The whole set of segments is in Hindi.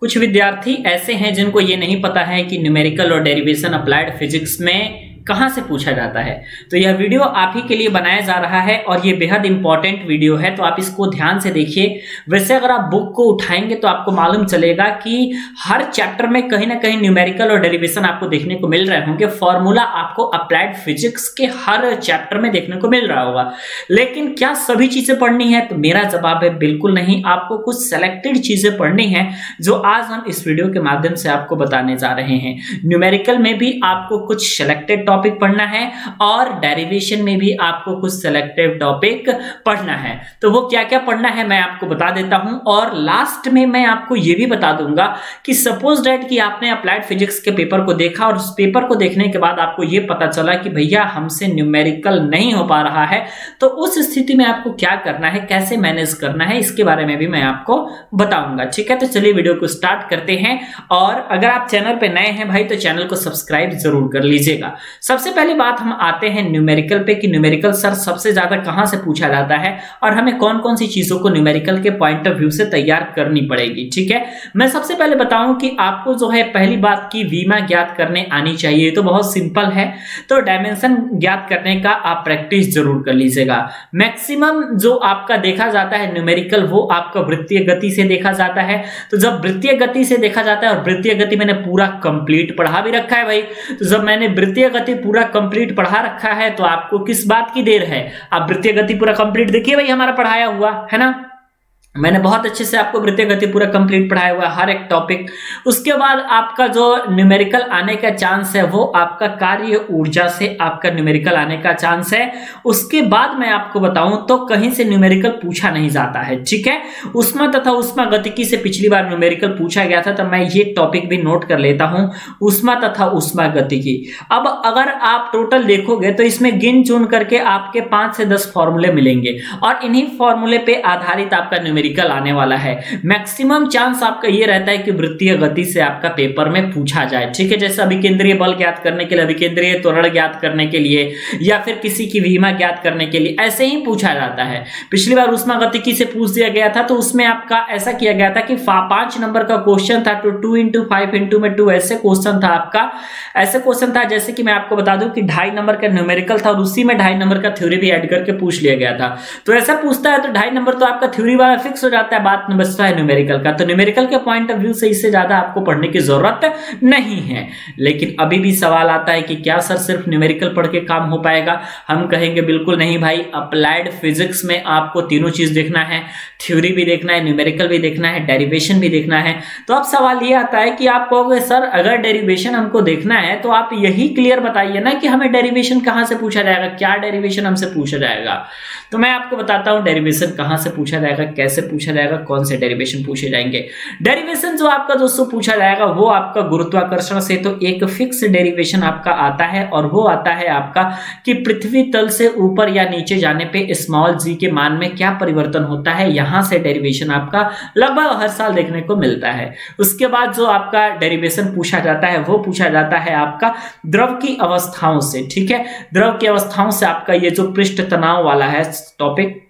कुछ विद्यार्थी ऐसे हैं जिनको ये नहीं पता है कि न्यूमेरिकल और डेरिवेशन अप्लाइड फिजिक्स में कहां से पूछा जाता है। तो यह वीडियो आप ही के लिए बनाया जा रहा है और ये बेहद इंपॉर्टेंट वीडियो है, तो आप इसको ध्यान से देखिए। वैसे अगर आप बुक को उठाएंगे तो आपको मालूम चलेगा कि हर चैप्टर में कहीं ना कहीं न्यूमेरिकल और डेरिवेशन आपको देखने को मिल रहे होंगे। फॉर्मूला आपको अप्लाइड फिजिक्स के हर चैप्टर में देखने को मिल रहा होगा, लेकिन क्या सभी चीजें पढ़नी है? तो मेरा जवाब है बिल्कुल नहीं। आपको कुछ सेलेक्टेड चीजें पढ़नी है जो आज हम इस वीडियो के माध्यम से आपको बताने जा रहे हैं। न्यूमेरिकल में भी आपको कुछ सेलेक्टेड टॉपिक पढ़ना है और डेरिवेशन में भी आपको कुछ सिलेक्टिव टॉपिक पढ़ना है। तो वो क्या क्या पढ़ना है मैं आपको बता देता हूं, और लास्ट में मैं आपको ये भी बता दूंगा कि सपोज दैट कि आपने अप्लाइड फिजिक्स के पेपर को देखा और उस पेपर को देखने के बाद आपको ये पता चला कि भैया हमसे न्यूमेरिकल नहीं हो पा रहा है, तो उस स्थिति में आपको क्या करना है, कैसे मैनेज करना है, इसके बारे में भी मैं आपको बताऊंगा। ठीक है, तो चलिए वीडियो को स्टार्ट करते हैं। और अगर आप चैनल पे नए हैं भाई तो चैनल को सब्सक्राइब जरूर कर लीजिएगा। सबसे पहली बात हम आते हैं न्यूमेरिकल पे कि न्यूमेरिकल सर सबसे ज्यादा कहां से पूछा जाता है और हमें कौन कौन सी चीजों को न्यूमेरिकल के पॉइंट ऑफ व्यू से तैयार करनी पड़ेगी। ठीक है, मैं सबसे पहले बताऊं कि आपको जो है पहली बात की वीमा ज्ञात करने आनी चाहिए। तो बहुत सिंपल है, तो डायमेंशन ज्ञात करने का आप प्रैक्टिस जरूर कर लीजिएगा। मैक्सिमम जो आपका देखा जाता है न्यूमेरिकल वो आपका वृत्तीय गति से देखा जाता है। तो जब वृत्तीय गति से देखा जाता है, और वृत्तीय गति मैंने पूरा कंप्लीट पढ़ा भी रखा है भाई, तो जब मैंने वृत्तीय गति पूरा कंप्लीट पढ़ा रखा है तो आपको किस बात की देर है? आप वृत्तीय गति पूरा कंप्लीट देखिए भाई, हमारा पढ़ाया हुआ है ना, मैंने बहुत अच्छे से आपको वृत्तीय गति पूरा कंप्लीट पढ़ाया हुआ हर एक टॉपिक। उसके बाद आपका जो न्यूमेरिकल आने का चांस है वो आपका कार्य ऊर्जा से आपका न्यूमेरिकल आने का चांस है। उसके बाद मैं आपको बताऊं तो कहीं से न्यूमेरिकल पूछा नहीं जाता है। ठीक है, ऊष्मा तथा ऊष्मा गतिकी से पिछली बार न्यूमेरिकल पूछा गया था, तो मैं ये टॉपिक भी नोट कर लेता हूं, ऊष्मा तथा ऊष्मा गतिकी। अब अगर आप टोटल देखोगे तो इसमें गिन चुन करके आपके 5 से 10 फॉर्मूले मिलेंगे और इन्हीं फॉर्मूले पे आधारित आपका न्यूमेरिकल आने वाला है। मैक्सिमम चांस आपका ये रहता है कि वृत्तीय गति से आपका पेपर में पूछा जाए। ठीक है, जैसे अभिकेंद्रीय बल ज्ञात करने के लिए, अभिकेंद्रीय त्वरण ज्ञात करने के लिए, या फिर किसी की विमा ज्ञात करने के लिए ऐसे ही पूछा जाता है। पिछली बार ऊष्मागतिकी से पूछ दिया गया था, तो उसमें आपका ऐसा किया गया था कि 5 नंबर का क्वेश्चन था, तो 2 into 5 into में 2 ऐसे क्वेश्चन था आपका। ऐसे क्वेश्चन था जैसे कि मैं आपको बता दूं कि 2.5 नंबर का न्यूमेरिकल था और उसी में 2.5 नंबर का थ्योरी भी ऐड करके पूछ लिया गया था। तो ऐसा पूछता है तो 2.5 नंबर तो आपका थ्योरी वाला फिक्स हो जाता है, बात बचता है न्यूमेरिकल का। तो न्यूमेरिकल के पॉइंट ऑफ व्यू से इससे ज्यादा आपको पढ़ने की जरूरत नहीं है। लेकिन अभी भी सवाल आता है कि क्या सर सिर्फ न्यूमेरिकल पढ़ के काम हो पाएगा? हम कहेंगे बिल्कुल नहीं भाई। अप्लाइड फिजिक्स में आपको तीनों चीज देखना है, थ्योरी भी देखना है, न्यूमेरिकल भी देखना है, डेरिवेशन भी देखना है। तो अब सवाल ये आता है कि आप कहोगे सर अगर डेरिवेशन हमको देखना है तो आप यही क्लियर बताइए ना कि हमें डेरिवेशन कहां से पूछा जाएगा, क्या डेरिवेशन हमसे पूछा जाएगा। तो मैं आपको बताता हूं डेरिवेशन कहां से पूछा जाएगा, कैसे पूछा जाएगा, कौन से डेरिवेशन पूछे जाएंगे। डेरिवेशन जो आपका दोस्तों पूछा जाएगा वो आपका गुरुत्वाकर्षण से, तो एक फिक्स डेरिवेशन आपका आता है और वो आता है आपका कि पृथ्वी तल से ऊपर या नीचे जाने पे स्मॉल जी के मान में क्या परिवर्तन होता है। यहां से डेरिवेशन आपका लगभग हर साल देखने को मिलता है। उसके बाद जो आपका डेरिवेशन पूछा जाता है वो पूछा जाता है आपका द्रव की अवस्थाओं से। ठीक है, द्रव की अवस्थाओं से आपका ये जो पृष्ठ तनाव वाला है टॉपिक,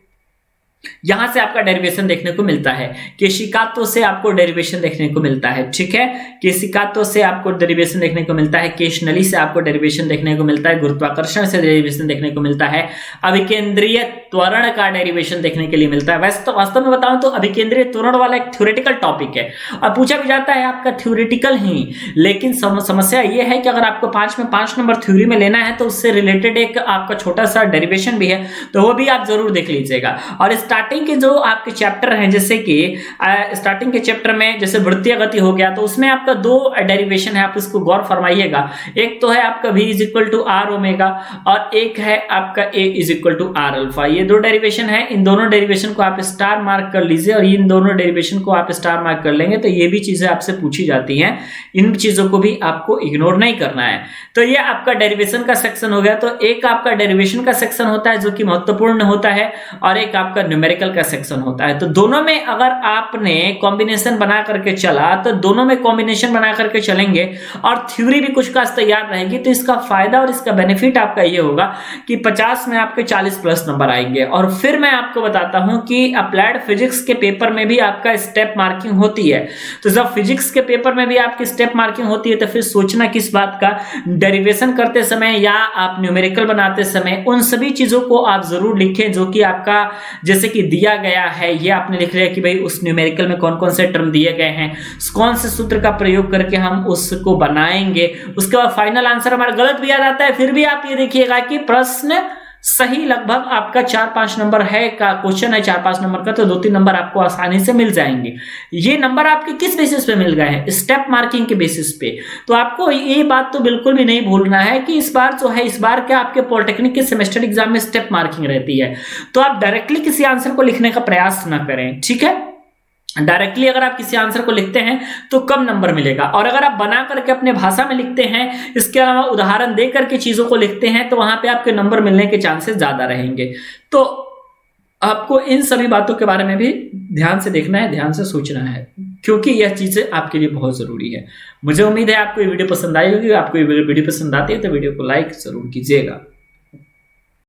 यहां से आपका डेरिवेशन देखने को मिलता है। केशिकात्व से आपको डेरिवेशन देखने को मिलता है। ठीक है, केशिकात्व से आपको डेरिवेशन देखने को मिलता है, केशनली से आपको डेरिवेशन देखने को मिलता है, गुरुत्वाकर्षण से डेरिवेशन देखने को मिलता है, अभिकेंद्रीय त्वरण का डेरिवेशन देखने के लिए मिलता है। वैसे तो वास्तव में बताऊं तो अभिकेंद्रीय त्वरण वाला एक थ्योरेटिकल टॉपिक है और पूछा भी जाता है आपका थ्योरेटिकल ही, लेकिन समस्या यह है कि अगर आपको 5 में 5 नंबर थ्योरी में लेना है तो उससे रिलेटेड एक आपका छोटा सा डेरिवेशन भी है, तो वो भी आप जरूर देख लीजिएगा। और स्टार्टिंग के जो आपके चैप्टर हैं, जैसे कि स्टार्टिंग के चैप्टर में जैसे वृत्तीय गति हो गया, तो उसमें आपका 2 डेरिवेशन है, आप इसको गौर फरमाइएगा। एक तो है आपका v = r ओमेगा और एक है आपका a = r अल्फा। ये 2 डेरिवेशन है, इन दोनों डेरिवेशन को आप स्टार मार्क कर लीजिए और इन दोनों डेरिवेशन को आप स्टार मार्क कर लेंगे तो ये भी चीजें आपसे पूछी जाती हैं, इन चीजों को भी आपको इग्नोर नहीं करना है। तो ये आपका डेरिवेशन का सेक्शन हो गया। तो एक आपका डेरिवेशन का सेक्शन होता है जो कि महत्वपूर्ण होता है और एक आपका न्यूमेरिकल का सेक्शन होता है। तो दोनों में अगर आपने कॉम्बिनेशन बना करके चला तो दोनों में कॉम्बिनेशन बना करके चलेंगे और थ्योरी भी कुछ खास तैयार रहेगी, तो इसका फायदा और इसका बेनिफिट आपका ये होगा कि 50 में आपके 40 प्लस नंबर आएंगे। और फिर मैं आपको बताता हूं कि अप्लाइड फिजिक्स के पेपर में भी आपका स्टेप मार्किंग होती है। तो जब फिजिक्स के पेपर में भी आपकी स्टेप मार्किंग होती है तो फिर सोचना किस बात का, डेरिवेशन करते समय या आप न्यूमेरिकल बनाते समय उन सभी चीजों को आप जरूर लिखें जो कि आपका जैसे कि दिया गया है। ये आपने लिख लिया कि भाई उस न्यूमेरिकल में कौन कौन से टर्म दिए गए हैं, कौन से सूत्र का प्रयोग करके हम उसको बनाएंगे। उसके बाद फाइनल आंसर हमारा गलत भी आ जाता है, फिर भी आप ये देखिएगा कि प्रश्न सही लगभग आपका 4-5 नंबर है का क्वेश्चन है 4-5 नंबर का, तो 2-3 नंबर आपको आसानी से मिल जाएंगे। ये नंबर आपके किस बेसिस पे मिल गए हैं? स्टेप मार्किंग के बेसिस पे। तो आपको ये बात तो बिल्कुल भी नहीं भूलना है कि इस बार जो है, इस बार के आपके पॉलिटेक्निक के सेमेस्टर एग्जाम में स्टेप मार्किंग रहती है। तो आप डायरेक्टली किसी आंसर को लिखने का प्रयास ना करें, ठीक है। डायरेक्टली अगर आप किसी आंसर को लिखते हैं तो कम नंबर मिलेगा, और अगर आप बना करके अपने भाषा में लिखते हैं, इसके अलावा उदाहरण दे करके चीजों को लिखते हैं, तो वहां पे आपके नंबर मिलने के चांसेस ज्यादा रहेंगे। तो आपको इन सभी बातों के बारे में भी ध्यान से देखना है, ध्यान से सोचना है, क्योंकि यह चीजें आपके लिए बहुत जरूरी है। मुझे उम्मीद है आपको ये वीडियो पसंद आई होगी। आपको ये वीडियो पसंद आती है तो वीडियो को लाइक जरूर कीजिएगा।